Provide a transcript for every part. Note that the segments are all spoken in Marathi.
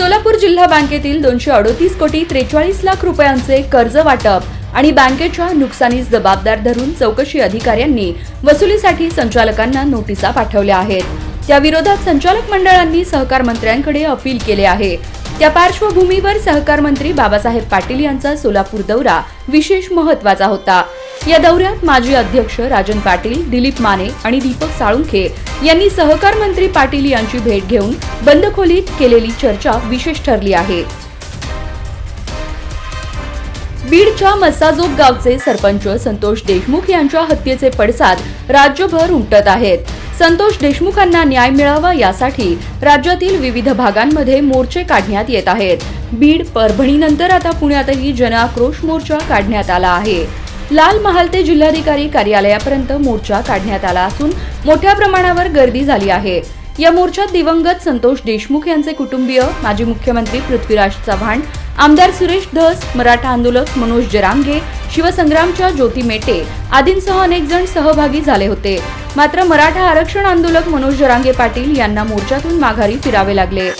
सोलापूर जिल्हा बँकेतील 238 कोटी 43 लाख रुपयांचे कर्ज वाटप आणि बँकेच्या नुकसानीस जबाबदार धरून चौकशी अधिकाऱ्यांनी वसुलीसाठी संचालकांना नोटिसा पाठवल्या आहेत. त्या विरोधात संचालक मंडळांनी सहकार मंत्र्यांकडे अपील केले आहे. त्या पार्श्वभूमीवर सहकार मंत्री बाबासाहेब पाटील यांचा सोलापूर दौरा विशेष महत्त्वाचा होता. या दौऱ्यात माजी अध्यक्ष राजन पाटील, दिलीप माने आणि दीपक साळुंखे यांनी सहकार मंत्री पाटील यांची भेट घेऊन बंद खोलीत केलेली चर्चा विशेष ठरली आहे. बीडच्या मस्साजोग गावचे सरपंच संतोष देशमुख यांच्या हत्येचे पडसाद राज्यभर उमटत आहेत. संतोष देशमुखांना न्याय मिळावा यासाठी राज्यातील विविध भागांमध्ये मोर्चे काढण्यात येत आहेत. बीड, परभणीनंतर आता पुण्यातही जनआक्रोश मोर्चा काढण्यात आला आहे. लाल महाल ते जिल्हाधिकारी कार्यालयापर्यंत मोर्चा काढण्यात आला असून मोठ्या प्रमाणावर गर्दी झाली आहे. या मोर्चात दिवंगत संतोष देशमुख यांचे कुटुंबीय, माजी मुख्यमंत्री पृथ्वीराज चव्हाण, आमदार सुरेश धस, मराठा आंदोलक मनोज जरांगे, शिवसंग्रामच्या ज्योती मेटे आदींसह अनेक जण सहभागी झाले होते. मात्र मराठा आरक्षण आंदोलक मनोज जरांगे पाटील यांना मोर्चातून माघारी फिरावे लागले.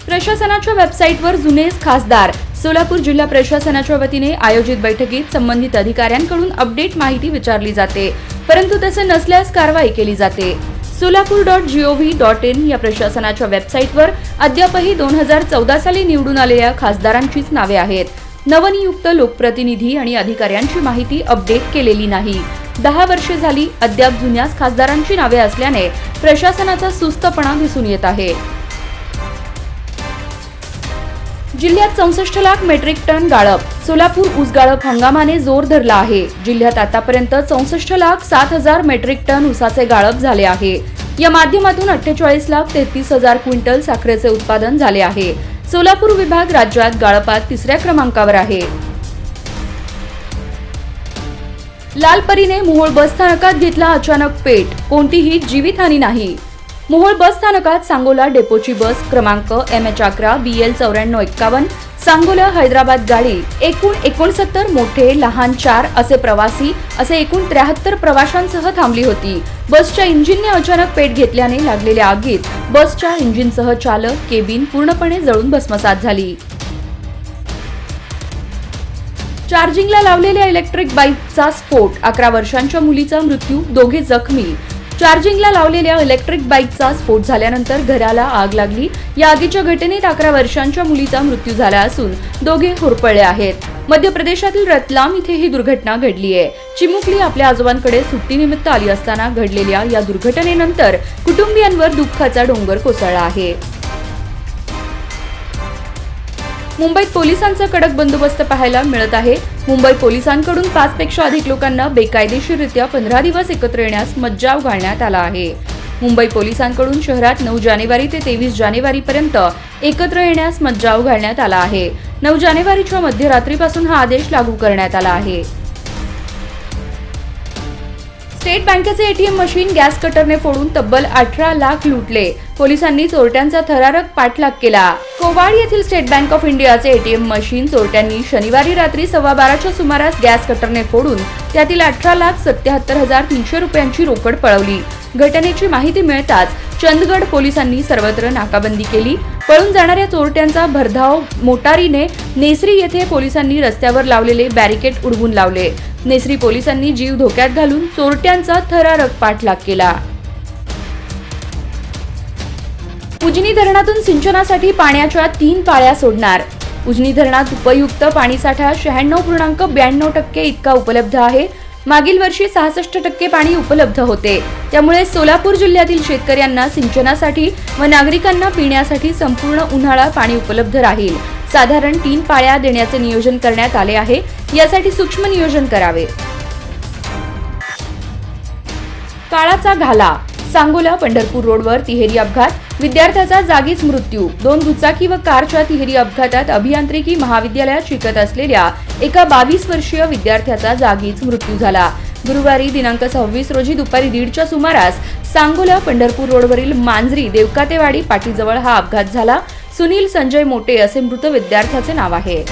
प्रशासनाच्या वेबसाईटवर जुनेच खासदार. सोलापूर जिल्हा प्रशासनाच्या वतीने आयोजित बैठकीत संबंधित अधिकाऱ्यांकडून अपडेट माहिती विचारली जाते, परंतु तसे नसल्यास कारवाई केली जाते. solapur.gov.in या प्रशासनाच्या वेबसाईटवर अद्यापही 2014 साली निवडून आलेल्या खासदारांचीच नावे आहेत. नवनियुक्त लोकप्रतिनिधी आणि अधिकाऱ्यांची माहिती अपडेट केलेली नाही. 10 वर्षे झाली अद्याप जुन्याच खासदारांची नावे असल्याने प्रशासनाचा सुस्तपणा दिसून येत आहे. जिल्ह्यात 64 लाख मेट्रिक टन गाळप. सोलापूर ऊस गाळप हंगामाने जोर धरला आहे. जिल्ह्यात आतापर्यंत 64 लाख 7 हजार मेट्रिक टन ऊसाचे गाळप झाले आहे. या माध्यमातून 48 लाख 33 हजार क्विंटल साखरेचे उत्पादन झाले आहे. सोलापूर विभाग राज्यात गाळपात 3ऱ्या क्रमांकावर आहे. लालपरीने मोहोळ बस स्थानकात घेतला अचानक पेट. कोणतीही जीवितहानी नाही. मोहोळ बस स्थानकात सांगोला डेपोची बस क्रमांक MH11 BL 9451 सांगोला हैदराबाद गाडी एकूण 69 मोठे लहान 4 असे प्रवासी असे एकूण 73 प्रवाशांसह थांबली होती. बसच्या इंजिनने अचानक पेट घेतल्याने लागलेल्या आगीत बसच्या इंजिनसह चालक, केबिन पूर्णपणे जळून भस्मसात झाली. चार्जिंगला लावलेल्या इलेक्ट्रिक बाईकचा स्फोट. 11 वर्षांच्या मुलीचा मृत्यू, दोघे जखमी. चार्जिंगला लावलेल्या इलेक्ट्रिक बाईकचा स्फोट झाल्यानंतर घराला आग लागली. या आगीच्या घटनेत 11 वर्षांच्या मुलीचा मृत्यू झाला असून दोघे होरपळले आहेत. मध्य प्रदेशातील रतलाम इथे ही दुर्घटना घडली आहे. चिमुकली आपल्या आजोबांकडे सुट्टीनिमित्त आली असताना घडलेल्या या दुर्घटनेनंतर कुटुंबियांवर दुःखाचा डोंगर कोसळला आहे. मुंबईत पोलिसांचा कडक बंदोबस्त पाहायला मिळत आहे. मुंबई पोलिसांकडून 5 पेक्षा अधिक लोकांना बेकायदेशीररित्या 15 दिवस एकत्र येण्यास मज्जाव घालण्यात आला आहे. मुंबई पोलिसांकडून शहरात 9 जानेवारी ते 23 जानेवारीपर्यंत एकत्र येण्यास मज्जाव घालण्यात आला आहे. 9 जानेवारीच्या मध्यरात्रीपासून हा आदेश लागू करण्यात आला आहे. स्टेट बँकेचे ATM मशीन गॅस कटरने फोडून तब्बल 18 लाख लुटले. पोलिसांनी चोरट्यांचा थरारक पाठलाग केला. कोवाड येथील स्टेट बँक ऑफ इंडियाचे ATM मशीन चोरट्यांनी शनिवारी रात्री 12:15च्या सुमारास गॅस कटरने फोडून त्यातील 18,77,300 रुपयांची रोकड पळवली. घटनेची माहिती मिळताच चंदगड पोलिसांनी सर्वत्र नाकाबंदी केली. पळून जाणाऱ्या चोरट्यांचा भरधाव मोटारीने नेसरी येथे पोलिसांनी रस्त्यावर लावलेले बॅरिकेड उडवून लावले. नेसरी पोलिसांनी जीव धोक्यात घालून चोरट्यांचा थरारक पाठलाग केला. उजनी धरणातून सिंचनासाठी पाण्याच्या 3 पाळ्या सोडणार. उजनी धरणात उपयुक्त पाणीसाठा 96.92% इतका उपलब्ध आहे. मागील वर्षी 66% पाणी उपलब्ध होते. त्यामुळे सोलापूर जिल्ह्यातील शेतकऱ्यांना सिंचनासाठी व नागरिकांना पिण्यासाठी संपूर्ण उन्हाळा पाणी उपलब्ध राहील. साधारण 3 पाळ्या देण्याचे नियोजन करण्यात आले आहे. यासाठी सूक्ष्म नियोजन करावे. काळाचा घाला. सांगोला पंढरपूर रोडवर तिहेरी अपघात. विद्यार्थ्याचा जागीच मृत्यू. 2 दुचाकी व कारच्या तिहेरी अपघातात अभियांत्रिकी महाविद्यालयात शिकत असलेल्या एका 22 वर्षीय विद्यार्थ्याचा जागीच मृत्यू झाला. गुरुवारी दिनांक 26 रोजी दुपारी 1:30च्या सुमारास सांगोला पंढरपूर रोडवरील मांजरी देवकातेवाडी पाटीजवळ हा अपघात झाला. सुनील संजय मोटे असे मृत विद्यार्थ्याचे नाव आहे.